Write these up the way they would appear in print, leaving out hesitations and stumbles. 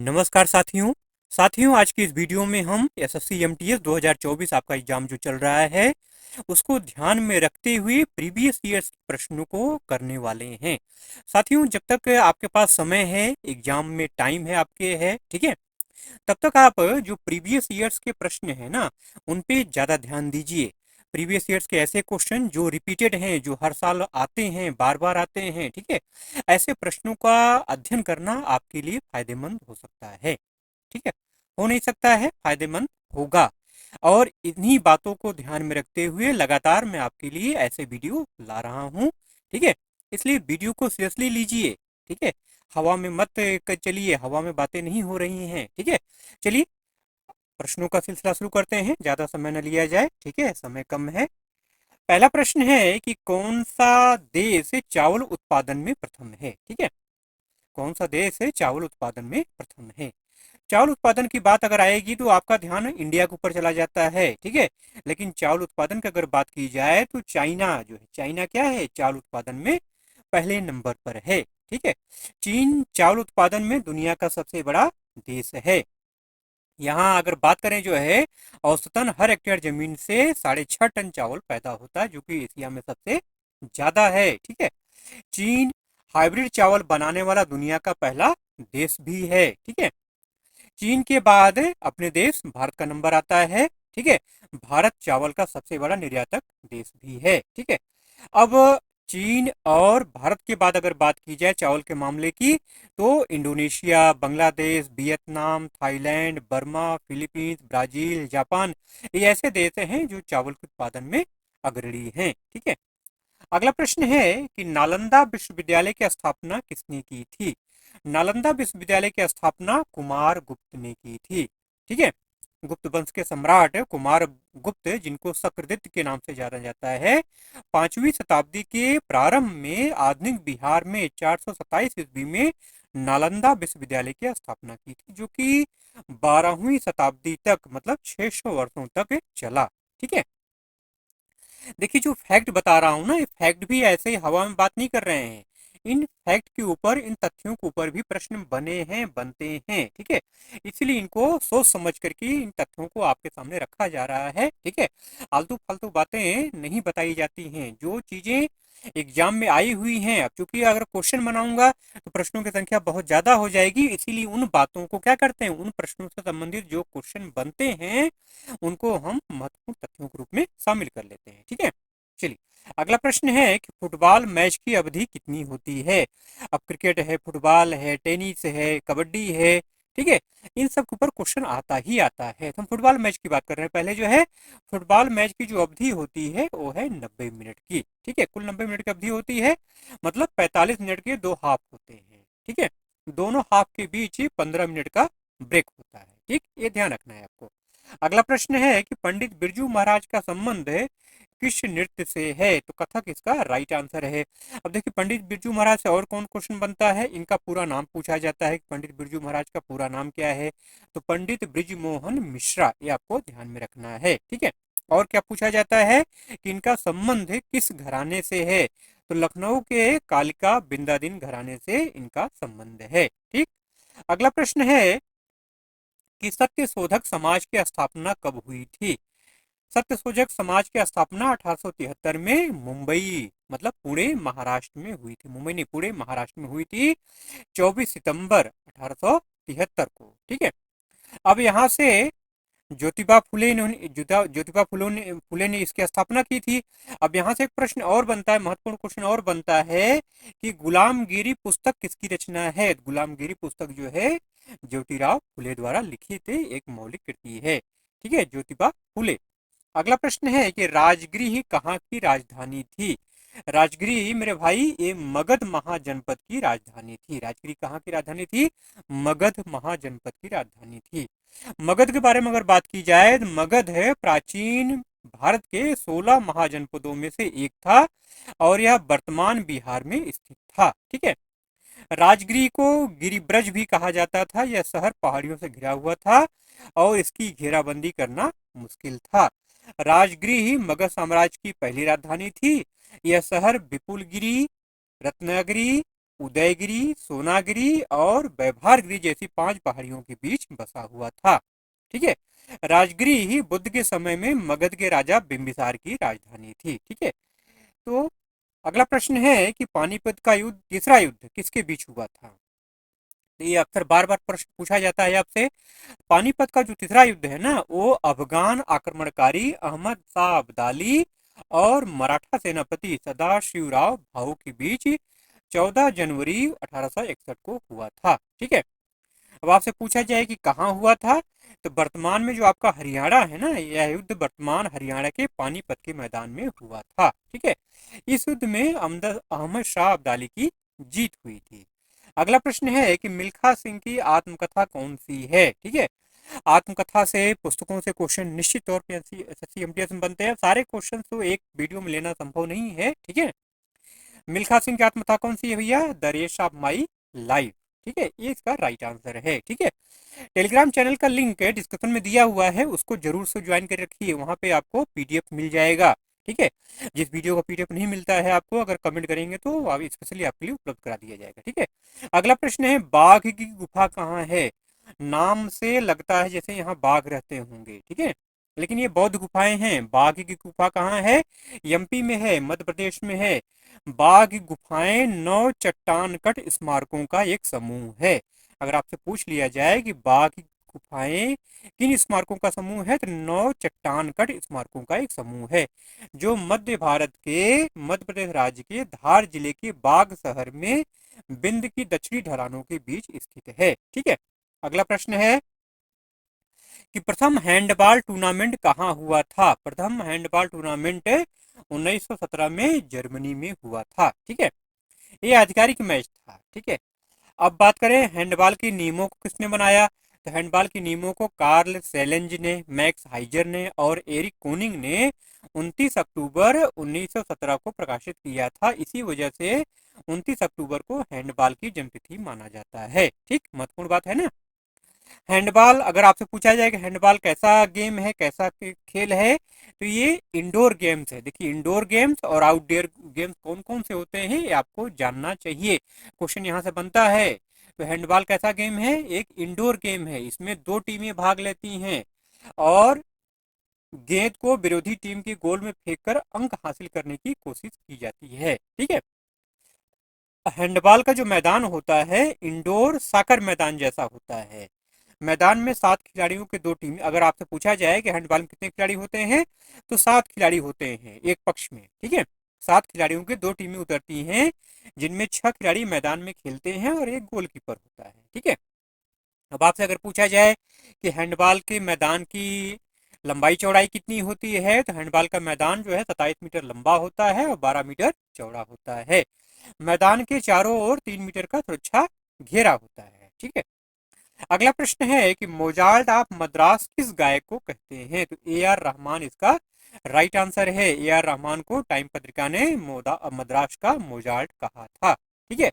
नमस्कार साथियों आज की इस वीडियो में हम एसएससी एमटीएस 2024 आपका एग्जाम जो चल रहा है उसको ध्यान में रखते हुए प्रीवियस ईयर्स प्रश्नों को करने वाले हैं। साथियों, जब तक आपके पास समय है, एग्जाम में टाइम है आपके है, ठीक है, तब तक आप जो प्रीवियस ईयर्स के प्रश्न है ना, उन पे ज़्यादा ध्यान दीजिए। प्रीवियस ईयर्स के ऐसे क्वेश्चन जो रिपीटेड हैं, जो हर साल आते हैं, बार बार आते हैं, ठीक है, ऐसे प्रश्नों का अध्ययन करना आपके लिए फायदेमंद हो सकता है। ठीक है, हो नहीं सकता है, फायदेमंद होगा। और इन्हीं बातों को ध्यान में रखते हुए लगातार मैं आपके लिए ऐसे वीडियो ला रहा हूँ। ठीक है, इसलिए वीडियो को सीरियसली लीजिए। ठीक है, हवा में मत चलिए, हवा में बातें नहीं हो रही हैं। ठीक है, चलिए प्रश्नों का सिलसिला शुरू करते हैं, ज्यादा समय न लिया जाए। ठीक है, समय कम है। पहला प्रश्न है कि कौन सा देश चावल उत्पादन में प्रथम है। ठीक है, कौन सा देश चावल उत्पादन में प्रथम है। चावल उत्पादन की बात अगर आएगी तो आपका ध्यान इंडिया के ऊपर चला जाता है। ठीक है, लेकिन चावल उत्पादन की अगर बात की जाए तो चाइना जो है, चाइना क्या है, चावल उत्पादन में पहले नंबर पर है। ठीक है, चीन चावल उत्पादन में दुनिया का सबसे बड़ा देश है। यहाँ अगर बात करें जो है, औसतन हर हेक्टेयर जमीन से 6.5 टन चावल पैदा होता है, जो कि एशिया में सबसे ज्यादा है। ठीक है, चीन हाइब्रिड चावल बनाने वाला दुनिया का पहला देश भी है। ठीक है, चीन के बाद अपने देश भारत का नंबर आता है। ठीक है, भारत चावल का सबसे बड़ा निर्यातक देश भी है। ठीक है, अब चीन और भारत के बाद अगर बात की जाए चावल के मामले की, तो Indonesia, Bangladesh, Vietnam, Thailand, Burma, Philippines, Brazil, Japan, ये ऐसे देश हैं जो चावल के उत्पादन में अग्रणी हैं। ठीक है, अगला प्रश्न है कि नालंदा विश्वविद्यालय की स्थापना किसने की थी। नालंदा विश्वविद्यालय की स्थापना कुमार गुप्त ने की थी। ठीक है, गुप्त वंश के सम्राट कुमार गुप्त, जिनको शक्रदित्य के नाम से जाना जाता है, 5वीं शताब्दी के प्रारंभ में आधुनिक बिहार में 427 ईस्वी में नालंदा विश्वविद्यालय की स्थापना की थी, जो कि 12वीं शताब्दी तक मतलब 600 वर्षों तक चला। ठीक है, देखिए जो फैक्ट बता रहा हूँ ना, ये फैक्ट भी ऐसे ही हवा में बात नहीं कर रहे हैं। इन फैक्ट के ऊपर, इन तथ्यों के ऊपर भी प्रश्न बने हैं, बनते हैं। ठीक है, इसलिए इनको सोच समझ करके इन तथ्यों को आपके सामने रखा जा रहा है। ठीक है, आलतू फालतू बातें नहीं बताई जाती हैं, जो चीजें एग्जाम में आई हुई हैं। अब चूंकि अगर क्वेश्चन बनाऊंगा तो प्रश्नों की संख्या बहुत ज्यादा हो जाएगी, इसीलिए उन बातों को क्या करते हैं, उन प्रश्नों से संबंधित जो क्वेश्चन बनते हैं उनको हम महत्वपूर्ण तथ्यों के रूप में शामिल कर लेते हैं। ठीक है, चलिए अगला प्रश्न है कि फुटबॉल मैच की अवधि कितनी होती है। अब क्रिकेट है, फुटबॉल है, टेनिस है, कबड्डी है, ठीक है, इन सब के ऊपर क्वेश्चन आता ही आता है। तो हम फुटबॉल मैच की बात कर रहे हैं। पहले जो है फुटबॉल मैच की जो अवधि होती है वो है 90 मिनट की। ठीक है, कुल 90 मिनट की अवधि होती है, मतलब 45 मिनट के दो हाफ होते हैं। ठीक है, दोनों हाफ के बीच 15 मिनट का ब्रेक होता है। ठीक, ये ध्यान रखना है आपको। अगला प्रश्न है कि पंडित बिरजू महाराज का संबंध किस नृत्य से है। तो कथक इसका राइट आंसर है। अब देखिए पंडित बिरजू महाराज से और कौन क्वेश्चन बनता है, इनका पूरा नाम पूछा जाता है कि पंडित बिरजू महाराज का पूरा नाम क्या है। तो पंडित ब्रिजमोहन मिश्रा, ये आपको ध्यान में रखना है। ठीक है, और क्या पूछा जाता है कि इनका संबंध किस घराने से है। तो लखनऊ के कालिका बिंदादिन घराने से इनका संबंध है। ठीक, अगला प्रश्न है कि सत्यशोधक समाज की स्थापना कब हुई थी। सत्यशोधक समाज की स्थापना 1873 में मुंबई मतलब पुणे महाराष्ट्र में हुई थी। मुंबई नहीं, पुणे महाराष्ट्र में हुई थी, 24 सितंबर 1873 को। ठीक है, अब यहाँ से ज्योतिबा फुले ने इसकी स्थापना की थी। अब यहाँ से एक प्रश्न और बनता है, महत्वपूर्ण क्वेश्चन और बनता है कि गुलामगिरी पुस्तक किसकी रचना है। गुलामगिरी पुस्तक जो है ज्योतिराव फुले द्वारा लिखित एक मौलिक कृति है। ठीक है, ज्योतिबा फुले। अगला प्रश्न है कि राजगृह कहाँ की राजधानी थी। राजगृह मेरे भाई ये मगध महाजनपद की राजधानी थी। राजगृह कहाँ की राजधानी थी, मगध महाजनपद की राजधानी थी। मगध के बारे में अगर बात की जाए तो मगध है प्राचीन भारत के 16 महाजनपदों में से एक था, और यह वर्तमान बिहार में स्थित था। ठीक है, राजगृह को गिरिब्रज भी कहा जाता था। यह शहर पहाड़ियों से घिरा हुआ था और इसकी घेराबंदी करना मुश्किल था। राजगृह मगध साम्राज्य की पहली राजधानी थी। यह शहर विपुलगिरी, रत्नागिरी, उदयगिरी, सोनागिरी और व्यवहारगिरी जैसी 5 पहाड़ियों के बीच बसा हुआ था। ठीक है। राजगिरी ही बुद्ध के समय में मगध के राजा बिंबिसार की राजधानी थी। ठीक है। तो अगला प्रश्न है कि पानीपत का युद्ध, तीसरा युद्ध किसके बीच हुआ था? तो ये अक्सर बार बार प्रश्न पूछा जाता है आपसे। पानीपत का जो तीसरा युद्ध है ना, वो अफगान आक्रमणकारी अहमद शाह अब्दाली और मराठा सेनापति सदाशिवराव भाऊ के बीच 14 जनवरी 1861 को हुआ था। ठीक है। अब आपसे पूछा जाए कि कहाँ हुआ था, तो वर्तमान में जो आपका हरियाणा है ना, यह युद्ध वर्तमान हरियाणा के पानीपत के मैदान में हुआ था। ठीक है। इस युद्ध में अहमद शाह अब्दाली की जीत हुई थी। अगला प्रश्न है कि मिल्खा सिंह की आत्मकथा कौन सी है? ठीक है। आत्मकथा से पुस्तकों से क्वेश्चन निश्चित तौर पे एसएससी एमटीएस में बनते हैं। सारे क्वेश्चन तो एक वीडियो में लेना संभव नहीं है। ठीक है। मिल्खा सिंह की आत्मकथा कौन सी है भैया? The race of my life. ठीक है, ये इसका राइट आंसर है। ठीक है। टेलीग्राम चैनल का लिंक डिस्क्रिप्शन में दिया हुआ है, उसको जरूर से ज्वाइन कर रखिए, वहां पे आपको पीडीएफ मिल जाएगा। ठीक है। जिस वीडियो का पीडीएफ नहीं मिलता है आपको, अगर कमेंट करेंगे तो आप स्पेशली आपके लिए उपलब्ध करा दिया जाएगा। ठीक है। अगला प्रश्न है, बाघ की गुफा कहाँ है? नाम से लगता है जैसे यहाँ बाघ रहते होंगे। ठीक है, लेकिन ये बौद्ध गुफाएं हैं। बाघ की गुफा कहाँ है? एमपी में है, मध्य प्रदेश में है। बाघ की गुफाएं 9 चट्टान कट स्मारकों का एक समूह है। अगर आपसे पूछ लिया जाए कि बाघ की गुफाएं किन स्मारकों का समूह है, तो 9 चट्टान कट स्मारकों का एक समूह है, जो मध्य भारत के मध्य प्रदेश राज्य के धार जिले के बाघ शहर में बिंद की दक्षिणी ढलानों के बीच स्थित है। ठीक है। अगला प्रश्न है कि प्रथम हैंडबॉल टूर्नामेंट कहाँ हुआ था? प्रथम हैंडबॉल टूर्नामेंट 1917 में जर्मनी में हुआ था। ठीक है। ये आधिकारिक मैच था। ठीक है। अब बात करें हैंडबॉल के नियमों को किसने बनाया, तो हैंडबॉल के नियमों को कार्ल सेलेंज ने, मैक्स हाइजर ने और एरिक कोनिंग ने 29 अक्टूबर 1917 को प्रकाशित किया था। इसी वजह से 29 अक्टूबर को हैंडबॉल की जन्मतिथि माना जाता है। ठीक, महत्वपूर्ण बात है ना। हैंडबॉल, अगर आपसे पूछा जाए कि हैंडबॉल कैसा गेम है, कैसा खेल है, तो ये इंडोर गेम्स है। देखिए, इंडोर गेम्स और आउटडोर गेम्स कौन कौन से होते हैं ये आपको जानना चाहिए, क्वेश्चन यहाँ से बनता है। तो हैंडबॉल कैसा गेम है? एक इंडोर गेम है। इसमें 2 टीमें भाग लेती हैं और गेंद को विरोधी टीम के गोल में फेंककर अंक हासिल करने की कोशिश की जाती है। ठीक है। हैंडबॉल का जो मैदान होता है इंडोर साकर मैदान जैसा होता है। मैदान में 7 खिलाड़ियों के 2 टीम, अगर आपसे पूछा जाए कि हैंडबॉल में कितने खिलाड़ी होते हैं, तो 7 खिलाड़ी होते हैं एक पक्ष में। ठीक है। 7 खिलाड़ियों के 2 टीमें उतरती हैं, जिनमें 6 खिलाड़ी मैदान में खेलते हैं और एक गोलकीपर होता है। ठीक है। अब आपसे अगर पूछा जाए कि हैंडबॉल के मैदान की लंबाई चौड़ाई कितनी होती है, तो हैंडबॉल का मैदान जो है 27 मीटर लंबा होता है और 12 मीटर चौड़ा होता है। मैदान के चारों ओर 3 मीटर का सुरक्षा घेरा होता है। ठीक है। अगला प्रश्न है कि मोजार्ट ऑफ मद्रास किस गायक को कहते हैं, तो ए आर रहमान इसका राइट आंसर है। ए आर रहमान को टाइम पत्रिका ने मद्रास का मोजार्ट कहा था। ठीक है।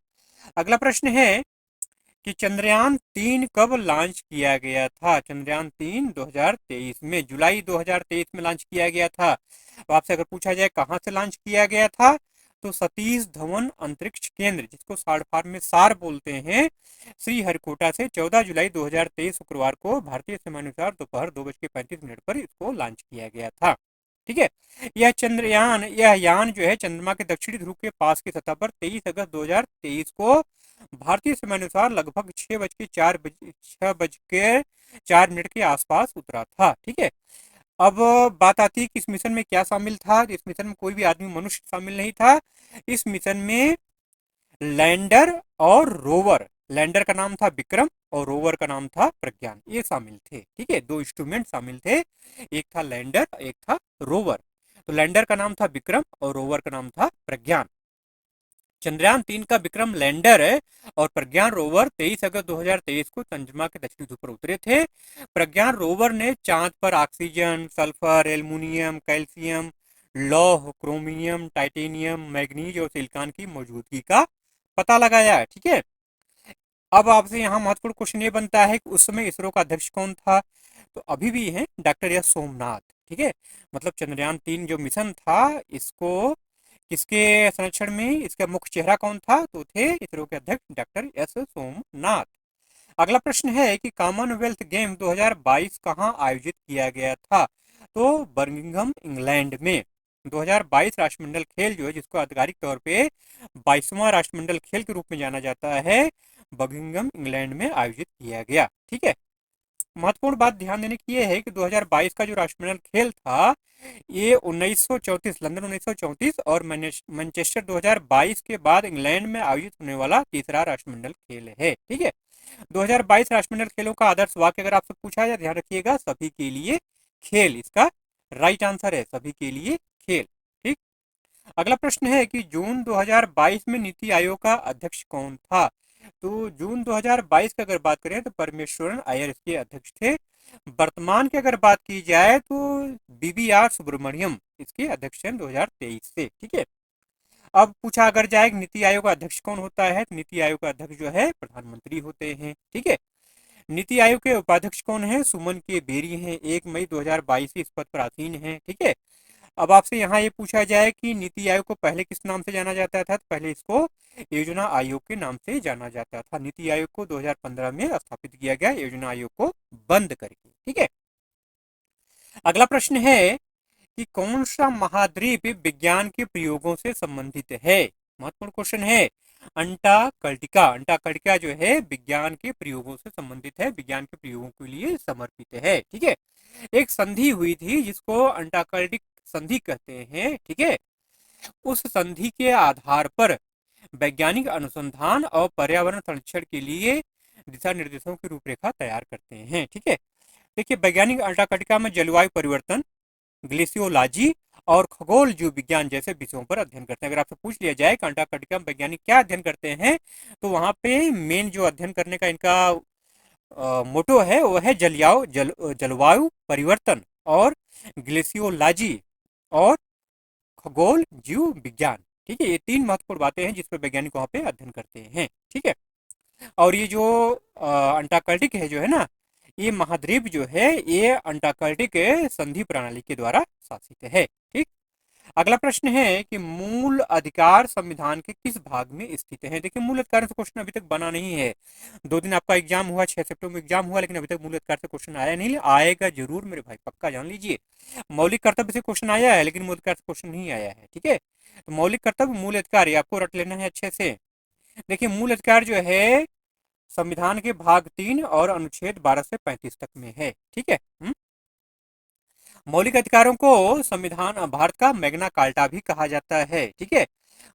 अगला प्रश्न है कि चंद्रयान 3 कब लॉन्च किया गया था? चंद्रयान 3 2023 में, जुलाई 2023 में लॉन्च किया गया था। तो आपसे अगर पूछा जाए कहां से लॉन्च किया गया था, तो सतीश धवन अंतरिक्ष केंद्र, जिसको शॉर्ट फॉर्म में सार बोलते हैं, श्रीहरिकोटा से 14 जुलाई 2023 शुक्रवार को भारतीय समयानुसार दोपहर 2:35 पर इसको लॉन्च किया गया था। ठीक है। यह यान जो है चंद्रमा के दक्षिणी ध्रुव के पास की सतह पर 23 अगस्त 2023 को भारतीय समयानुसार लगभग 6:04 के आसपास उतरा था। ठीक है। अब बात आती है कि इस मिशन में क्या शामिल था। इस मिशन में कोई भी आदमी मनुष्य शामिल नहीं था। इस मिशन में लैंडर और रोवर, लैंडर का नाम था विक्रम और रोवर का नाम था प्रज्ञान, ये शामिल थे। ठीक है, 2 इंस्ट्रूमेंट शामिल थे, एक था लैंडर, एक था रोवर। तो लैंडर का नाम था विक्रम और रोवर का नाम था प्रज्ञान। चंद्रयान 3 का विक्रम लैंडर है और प्रज्ञान रोवर 23 अगस्त 2023 को चंद्रमा के दक्षिणी ध्रुव पर उतरे थे। प्रज्ञान रोवर ने चांद पर ऑक्सीजन, सल्फर, एल्युमिनियम, कैल्शियम, लौह, क्रोमियम, टाइटेनियम, मैग्नीज और सिलिकॉन की मौजूदगी का पता लगाया। ठीक है। अब आपसे यहाँ महत्वपूर्ण क्वेश्चन ये बनता है कि उस समय इसरो का अध्यक्ष कौन था, तो अभी भी है डॉक्टर एस सोमनाथ। ठीक है। मतलब चंद्रयान 3 जो मिशन था, इसको किसके संरक्षण में, इसका मुख्य चेहरा कौन था, तो थे इसरो के अध्यक्ष डॉक्टर एस सोमनाथ। अगला प्रश्न है कि कॉमनवेल्थ गेम 2022 कहाँ आयोजित किया गया था, तो बर्मिंघम इंग्लैंड में। 2022 राष्ट्रमंडल खेल जो है, जिसको आधिकारिक तौर पे 22वां राष्ट्रमंडल खेल के रूप में जाना जाता है, बर्मिंघम इंग्लैंड में आयोजित किया गया। ठीक है, महत्वपूर्ण बात ध्यान देने की यह है कि 2022 का जो राष्ट्रमंडल खेल था, ये 1934 लंदन 1934 और मैनचेस्टर 2022 के बाद इंग्लैंड में आयोजित होने वाला तीसरा राष्ट्रमंडल खेल है। ठीक है, 2022 राष्ट्रमंडल खेलों का आदर्श वाक्य अगर आपसे पूछा जाए, ध्यान रखिएगा, सभी के लिए खेल, इसका राइट आंसर है सभी के लिए खेल। ठीक, अगला प्रश्न है कि जून 2022 में नीति आयोग का अध्यक्ष कौन था, तो जून 2022 की अगर बात करें तो परमेश्वरन अय्यर इसके अध्यक्ष थे। वर्तमान की अगर बात की जाए तो BBR सुब्रमण्यम इसके अध्यक्ष हैं 2023 से। ठीक है, अब पूछा अगर जाए नीति आयोग का अध्यक्ष कौन होता है, तो नीति आयोग का अध्यक्ष जो है प्रधानमंत्री होते हैं। ठीक है, नीति आयोग के उपाध्यक्ष कौन है, सुमन के बेरी हैं, 1 मई 2022 से इस पद पर आसीन हैं। ठीक है, अब आपसे यहाँ ये पूछा जाए कि नीति आयोग को पहले किस नाम से जाना जाता था, तो पहले इसको योजना आयोग के नाम से जाना जाता था। नीति आयोग को 2015 में स्थापित किया गया योजना आयोग को बंद करके। ठीक है, अगला प्रश्न है कि कौन सा महाद्वीप विज्ञान के प्रयोगों से संबंधित है, महत्वपूर्ण क्वेश्चन है। अंटार्कटिका, अंटार्कटिका जो है विज्ञान के प्रयोगों से संबंधित है, विज्ञान के प्रयोगों के लिए समर्पित है। ठीक है, एक संधि हुई थी जिसको अंटार्कटिक संधि कहते हैं। ठीक है, उस संधि के आधार पर वैज्ञानिक अनुसंधान और पर्यावरण संरक्षण के लिए दिशा निर्देशों की रूपरेखा तैयार करते हैं। ठीक है, देखिए वैज्ञानिक अंटार्कटिका में जलवायु परिवर्तन, ग्लेशियोलॉजी और खगोल जीव विज्ञान जैसे विषयों पर अध्ययन करते हैं। अगर आपसे पूछ लिया जाए कि अंटार्कटिका में वैज्ञानिक क्या अध्ययन करते हैं, तो वहां पे मेन जो अध्ययन करने का इनका मोटो है वो है जलवायु परिवर्तन और ग्लेशियोलॉजी और खगोल जीव विज्ञान। ठीक है, ये 3 महत्वपूर्ण बातें हैं जिस पर वैज्ञानिक वहां पे अध्ययन करते हैं। ठीक है, और ये जो अंटार्कटिक है जो है ना, ये महाद्वीप जो है ये अंटार्कटिक संधि प्रणाली के द्वारा शासित है। ठीक, अगला प्रश्न है कि मूल अधिकार संविधान के किस भाग में स्थित है। देखिए मूल अधिकार से क्वेश्चन अभी तक बना नहीं है, 2 दिन आपका एग्जाम हुआ, 6 सितंबर में एग्जाम हुआ, लेकिन अभी तक मूल अधिकार से क्वेश्चन आया नहीं, आएगा जरूर मेरे भाई, पक्का जान लीजिए। मौलिक कर्तव्य से क्वेश्चन आया है लेकिन मूल अधिकार से क्वेश्चन नहीं आया है। ठीक है, तो मौलिक कर्तव्य मूल अधिकार ये आपको रट लेना है अच्छे से। देखिए मूल अधिकार जो है संविधान के भाग 3 और अनुच्छेद 12 से 35 तक में है। ठीक है, मौलिक अधिकारों को संविधान भारत का मैग्ना कार्टा भी कहा जाता है। ठीक है,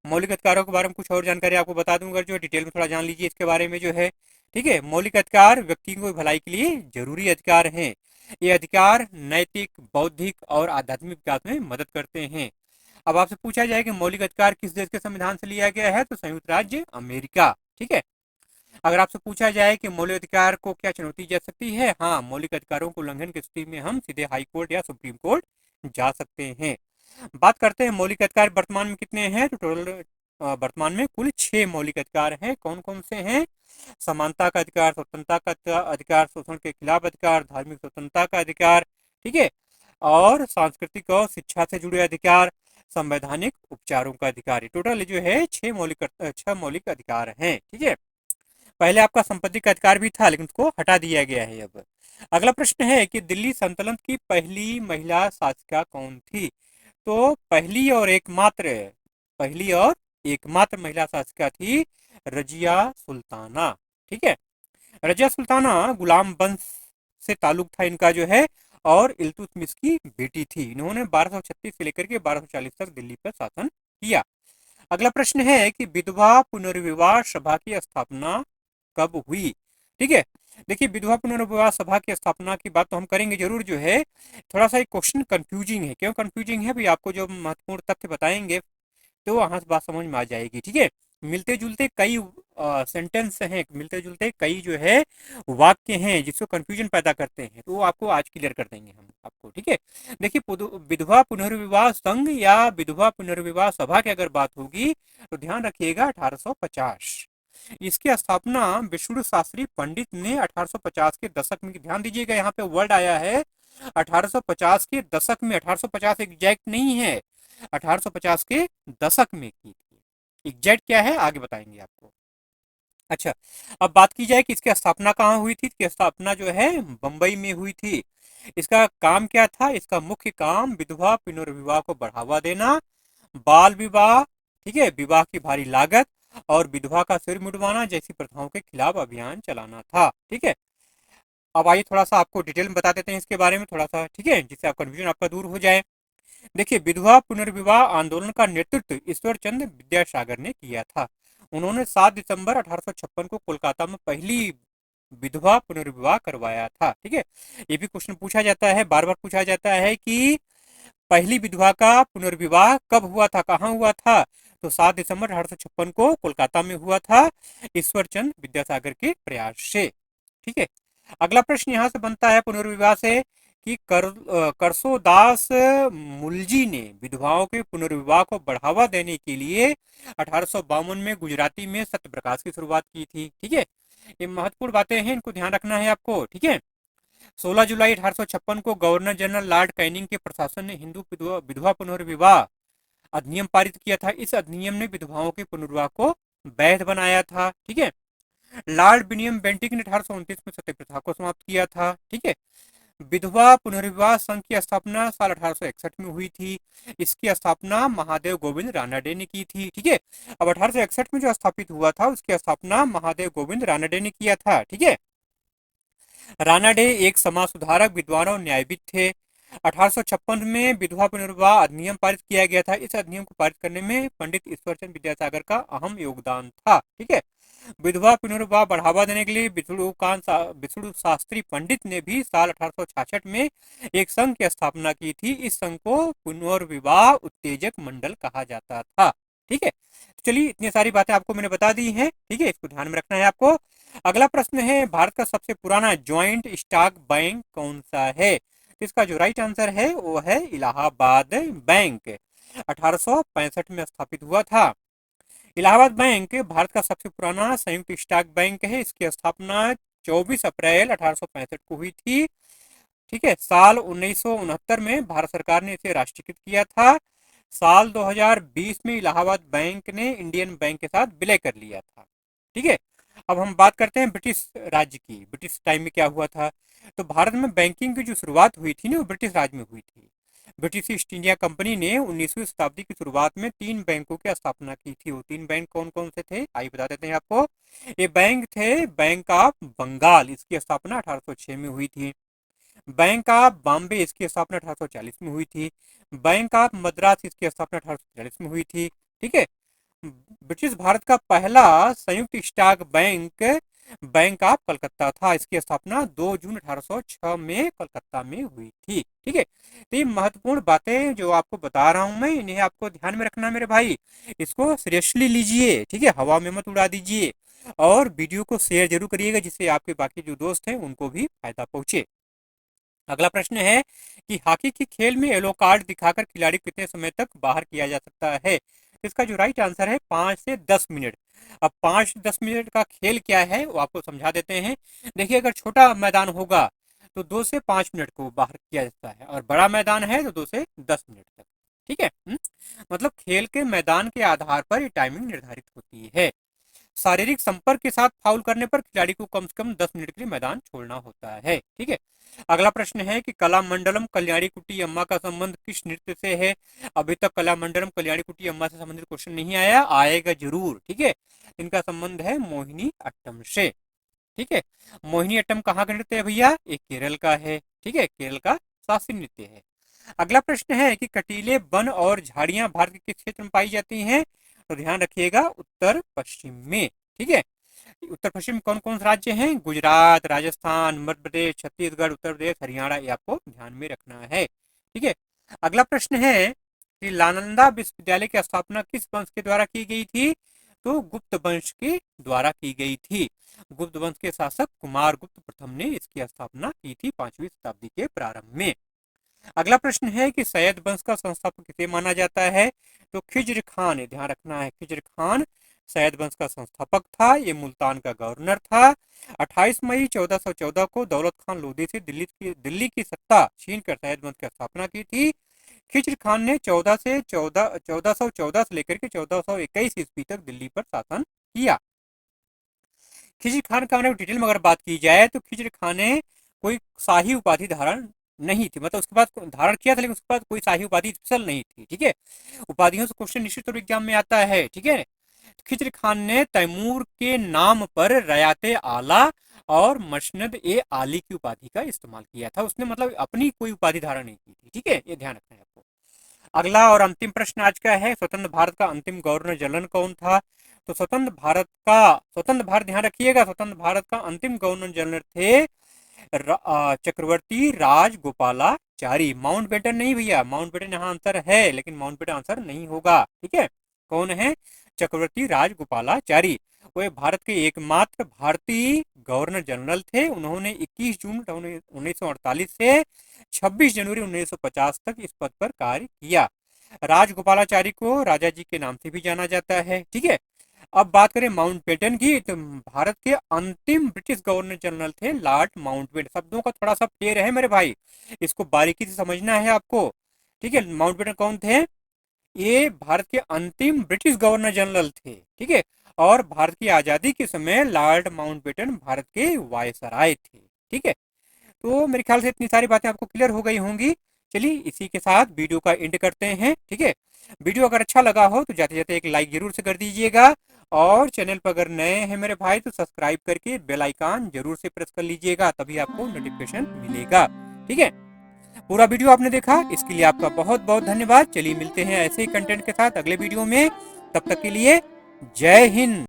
मौलिक अधिकारों के बारे में कुछ और जानकारी आपको बता दूंगा, जो डिटेल में थोड़ा जान लीजिए इसके बारे में जो है। ठीक है, मौलिक अधिकार व्यक्ति की भलाई के लिए जरूरी अधिकार हैं। ये अधिकार नैतिक, बौद्धिक और आध्यात्मिक विकास में मदद करते हैं। अब आपसे पूछा जाए कि मौलिक अधिकार किस देश के संविधान से लिया गया है, तो संयुक्त राज्य अमेरिका। ठीक है, अगर आपसे पूछा जाए कि मौलिक अधिकार को क्या चुनौती जा सकती है, हाँ, मौलिक अधिकारों को उल्लंघन की स्थिति में हम सीधे हाई कोर्ट या सुप्रीम कोर्ट जा सकते हैं। बात करते हैं मौलिक अधिकार वर्तमान में कितने हैं, तो टोटल वर्तमान में कुल 6 मौलिक अधिकार हैं। कौन कौन से हैं, समानता का अधिकार, स्वतंत्रता का अधिकार, शोषण के खिलाफ अधिकार, धार्मिक स्वतंत्रता का अधिकार, ठीक है, और सांस्कृतिक और शिक्षा से जुड़े अधिकार, संवैधानिक उपचारों का अधिकार। टोटल जो है 6 मौलिक अधिकार हैं। ठीक है, पहले आपका संपत्ति का अधिकार भी था लेकिन उसको हटा दिया गया है अब। अगला प्रश्न है कि दिल्ली सल्तनत की पहली महिला शासिका कौन थी, तो पहली और एकमात्र महिला शासिका थी रजिया सुल्ताना। ठीक है, रजिया सुल्ताना गुलाम वंश से ताल्लुक था इनका जो है, और इल्तुतमिश की बेटी थी। इन्होंने 1236 से लेकर के 1240 तक दिल्ली पर शासन किया। अगला प्रश्न है कि विधवा पुनर्विवाह सभा की स्थापना कब हुई। ठीक है, देखिए विधवा पुनर्विवाह सभा की स्थापना की बात तो हम करेंगे जरूर जो है, थोड़ा सा एक क्वेश्चन कंफ्यूजिंग है। क्यों कंफ्यूजिंग है भाई, आपको जो महत्वपूर्ण तथ्य बताएंगे तो वहां से बात समझ में आ जाएगी। ठीक है, मिलते जुलते कई सेंटेंस हैं, मिलते जुलते कई जो है वाक्य हैं जिसको कंफ्यूजन पैदा करते हैं, तो वो आपको आज क्लियर कर देंगे हम आपको। ठीक है, देखिए विधवा पुनर्विवाह संघ या विधवा पुनर्विवाह सभा की अगर बात होगी तो ध्यान रखिएगा 1850। इसकी स्थापना विष्णु शास्त्री पंडित ने 1850 के दशक में, ध्यान दीजिएगा यहाँ पे वर्ड आया है 1850 के दशक में, 1850 एग्जैक्ट नहीं है, 1850 के दशक में की थी। एग्जैक्ट क्या है आगे बताएंगे आपको। अच्छा, अब बात की जाए कि इसकी स्थापना कहाँ हुई थी। इसकी स्थापना जो है बम्बई में हुई थी। इसका काम क्या था, इसका मुख्य काम विधवा पुनर्विवाह को बढ़ावा देना, बाल विवाह, ठीक है, विवाह की भारी लागत और विधवा का सिर मुंडवाना जैसी प्रथाओं के खिलाफ अभियान चलाना था। ठीक है, अब आइए थोड़ा सा आपको डिटेल में बता देते हैं इसके बारे में थोड़ा सा, ठीक है, जिससे आप कंफ्यूजन आपका दूर हो जाए। देखिए, विधवा पुनर्विवाह आंदोलन का नेतृत्व ईश्वर चंद्र विद्यासागर ने किया था। उन्होंने 7 दिसंबर 1856 को कोलकाता में पहली विधवा पुनर्विवाह करवाया था। ठीक है, ये भी क्वेश्चन पूछा जाता है, बार बार पूछा जाता है कि पहली विधवा का पुनर्विवाह कब हुआ था, कहाँ हुआ था। तो 7 दिसंबर 1856 को कोलकाता में हुआ था, ईश्वर चंद्र विद्यासागर के प्रयास से। ठीक है, अगला प्रश्न यहाँ से बनता है पुनर्विवाह से कि करसोदास मुलजी ने विधवाओं के पुनर्विवाह को बढ़ावा देने के लिए 1852 में गुजराती में सत्यप्रकाश की शुरुआत की थी। ठीक है, ये महत्वपूर्ण बातें हैं, इनको ध्यान रखना है आपको। ठीक है, 16 जुलाई 1856 को गवर्नर जनरल लॉर्ड कैनिंग के प्रशासन ने हिंदू विधवा पुनर्विवाह अधिनियम पारित किया था। इस अधिनियम ने विधवाओं के पुनर्विवाह को वैध बनाया था। ठीक है, लॉर्ड विलियम बेंटिक ने 1829 में सत्य प्रथा को समाप्त किया था। ठीक है, विधवा पुनर्विवाह संघ की स्थापना साल 1861 में हुई थी। इसकी स्थापना महादेव गोविंद रानडे ने की थी। ठीक है, अब 1861 में जो स्थापित हुआ था उसकी स्थापना महादेव गोविंद रानडे ने किया था। ठीक है, रानाडे एक समाज सुधारक, विद्वान और न्यायविद थे। 1856 में विधवा पुनर्विवाह अधिनियम पारित किया गया था। इस अधिनियम को पारित करने में पंडित ईश्वरचंद विद्यासागर का अहम योगदान था। ठीक है, विधवा पुनर्विवाह बढ़ावा देने के लिए विष्णु शास्त्री पंडित ने भी साल 1866 में एक संघ की स्थापना की थी। इस संघ को पुनर्विवाह उत्तेजक मंडल कहा जाता था। ठीक है, तो चलिए इतनी सारी बातें आपको मैंने बता दी हैं। ठीक है, इसको ध्यान में रखना है आपको। अगला प्रश्न है, भारत का सबसे पुराना ज्वाइंट स्टॉक बैंक कौन सा है। तो इसका जो राइट आंसर है वो है इलाहाबाद बैंक। 1865 में स्थापित हुआ था। इलाहाबाद बैंक भारत का सबसे पुराना संयुक्त स्टॉक बैंक है। इसकी स्थापना 24 अप्रैल 1865 को हुई थी। ठीक है, साल 1969 में भारत सरकार ने इसे राष्ट्रीयकृत किया था। साल 2020 में इलाहाबाद बैंक ने इंडियन बैंक के साथ विलय कर लिया था। ठीक है, अब हम बात करते हैं ब्रिटिश राज्य की। ब्रिटिश टाइम में क्या हुआ था, तो भारत में बैंकिंग की जो शुरुआत हुई थी ना वो ब्रिटिश राज में हुई थी। ब्रिटिश ईस्ट इंडिया कंपनी ने 19वीं शताब्दी की शुरुआत में 3 बैंकों की स्थापना की थी। वो 3 बैंक कौन कौन से थे आइए बता देते हैं आपको। ये बैंक थे बैंक ऑफ बंगाल, इसकी स्थापना 1806 में हुई थी। बैंक ऑफ बॉम्बे, इसकी स्थापना 1840 में हुई थी। बैंक ऑफ मद्रास, इसकी स्थापना 1840 में हुई थी। ठीक है, ब्रिटिश भारत का पहला संयुक्त stock bank bank of Calcutta था। इसकी स्थापना 2 जून 1806 में कलकत्ता में हुई थी। ठीक है, तो ये महत्वपूर्ण बातें जो आपको बता रहा हूं मैं, इन्हें आपको ध्यान में रखना मेरे भाई। इसको सीरियसली लीजिए, ठीक है, हवा में मत उड़ा दीजिए और वीडियो को शेयर जरूर करिएगा जिससे आपके बाकी जो दोस्त हैं उनको भी फायदा पहुंचे। अगला प्रश्न है कि हॉकी के खेल में येलो कार्ड दिखाकर खिलाड़ी कितने समय तक बाहर किया जा सकता है। तो इसका जो राइट आंसर है 5 से 10 मिनट। अब 5 से 10 मिनट का खेल क्या है वो आपको समझा देते हैं। देखिए, अगर छोटा मैदान होगा तो 2 से 5 मिनट को बाहर किया जाता है और बड़ा मैदान है तो 2 से 10 मिनट तक। ठीक है, मतलब खेल के मैदान के आधार पर ये टाइमिंग निर्धारित होती है। शारीरिक संपर्क के साथ फाउल करने पर खिलाड़ी को कम से कम 10 मिनट के लिए मैदान छोड़ना होता है। ठीक है, अगला प्रश्न है कि कलामंडलम कल्याणी कुट्टी अम्मा का संबंध किस नृत्य से है। अभी तक कलामंडलम कल्याणी कुट्टी अम्मा से संबंधित क्वेश्चन नहीं आया, आएगा जरूर। ठीक है, इनका संबंध है मोहिनी अट्टम से। ठीक है, मोहिनी अट्टम कहाँ का नृत्य है भैया, ये केरल का है। ठीक है, केरल का शास्त्रीय नृत्य है। अगला प्रश्न है कि कटीले वन और झाड़ियां भारत के किस क्षेत्र में पाई जाती हैं। तो ध्यान रखिएगा उत्तर पश्चिम में। ठीक है, उत्तर पश्चिम में कौन कौन से राज्य हैं, गुजरात, राजस्थान, मध्य प्रदेश, छत्तीसगढ़, उत्तर प्रदेश, हरियाणा, ये आपको ध्यान में रखना है। ठीक है, अगला प्रश्न है कि नालंदा विश्वविद्यालय की स्थापना किस वंश के द्वारा की गई थी। तो गुप्त वंश के द्वारा की गई थी। गुप्त वंश के शासक कुमार गुप्त प्रथम ने इसकी स्थापना की थी 5वीं शताब्दी के प्रारंभ में। अगला प्रश्न है कि सैयद वंश का संस्थापक किसे माना जाता है। तो खिज्र खान, ध्यान रखना है, खिज्र खान सैयद वंश का संस्थापक था। ये मुल्तान का गवर्नर था। 28 मई 1414 को दौलत खान लोधी से दिल्ली की सत्ता छीन कर सैयद वंश की स्थापना की थी। खिज्र खान ने 1414 से लेकर के 1421 ईस्वी तक दिल्ली पर शासन किया। खिज्र खान का डिटेल में अगर बात की जाए तो खिज्र खान ने कोई शाही उपाधि धारण नहीं थी, मतलब उसके पास धारण किया था लेकिन उसके पास कोई शाही उपाधि स्पेशल नहीं थी। ठीक है, उपाधियों से क्वेश्चन निश्चित तौर एग्जाम में आता है। ठीक है, खिज्र खान ने तैमूर के नाम पर रयाते आला और मसनद ए आली की उपाधि का इस्तेमाल किया था। उसने मतलब अपनी कोई उपाधि धारण नहीं की थी। ठीक है, ये ध्यान रखना है आपको। अगला और अंतिम प्रश्न आज का है, स्वतंत्र भारत का अंतिम गवर्नर जनरल कौन था? तो स्वतंत्र भारत ध्यान रखिएगा, स्वतंत्र भारत का अंतिम गवर्नर जनरल थे चक्रवर्ती राजगोपालाचारी। माउंटबेटन नहीं भैया, माउंटबेटन यहाँ आंसर है लेकिन माउंटबेटन आंसर नहीं होगा। ठीक है, कौन है? चक्रवर्ती राजगोपालाचारी। वे भारत के एकमात्र भारतीय गवर्नर जनरल थे। उन्होंने 21 जून 1948 से 26 जनवरी 1950 तक इस पद पर कार्य किया। राजगोपालाचारी को राजा जी के नाम से भी जाना जाता है। ठीक है, अब बात करें माउंटबेटन की, तो भारत के अंतिम ब्रिटिश गवर्नर जनरल थे लॉर्ड माउंटबेटन। शब्दों का थोड़ा सा फेर है मेरे भाई, इसको बारीकी से समझना है आपको। ठीक है, माउंटबेटन कौन थे? ये भारत के अंतिम ब्रिटिश गवर्नर जनरल थे। ठीक है, और भारत की आजादी के समय लॉर्ड माउंटबेटन भारत के वायसराय थे। ठीक है, तो मेरे ख्याल से इतनी सारी बातें आपको क्लियर हो गई होंगी। चलिए इसी के साथ वीडियो का एंड करते हैं। ठीक है, वीडियो अगर अच्छा लगा हो तो जाते जाते एक लाइक जरूर से कर दीजिएगा, और चैनल पर अगर नए हैं मेरे भाई तो सब्सक्राइब करके बेल आइकन जरूर से प्रेस कर लीजिएगा, तभी आपको नोटिफिकेशन मिलेगा। ठीक है, पूरा वीडियो आपने देखा इसके लिए आपका बहुत बहुत धन्यवाद। चलिए मिलते हैं ऐसे ही कंटेंट के साथ अगले वीडियो में, तब तक के लिए जय हिंद।